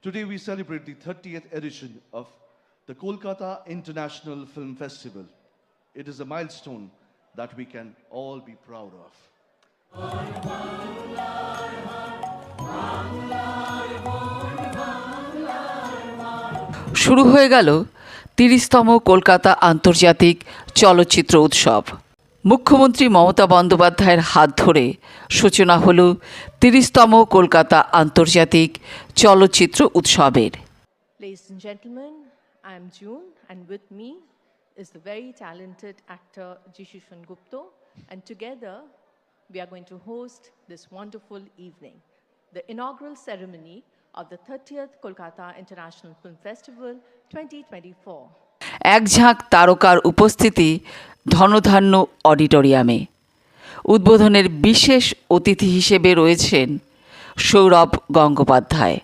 Today we celebrate the 30th edition of the Kolkata International Film Festival. It is a milestone that we can all be proud of. শুরু হয়ে গেল ৩০তম কলকাতা আন্তর্জাতিক চলচ্চিত্র উৎসব। মুখ্যমন্ত্রী মমতা বন্দ্যোপাধ্যায়ের হাত ধরে সূচনা হল ৩০তম কলকাতা আন্তর্জাতিক চলচ্চিত্র উৎসবের। Ladies and gentlemen, I am June, and with me is the very talented actor Jishu Sengupta, and together we are going to host this wonderful evening, the inaugural ceremony of the 30th Kolkata International Film Festival 2024. এক ঝাঁক তারকার উপস্থিতি ধনধান্য অডিটোরিয়ামে। উদ্বোধনের বিশেষ অতিথি হিসেবে রয়েছেন সৌরভ গঙ্গোপাধ্যায়।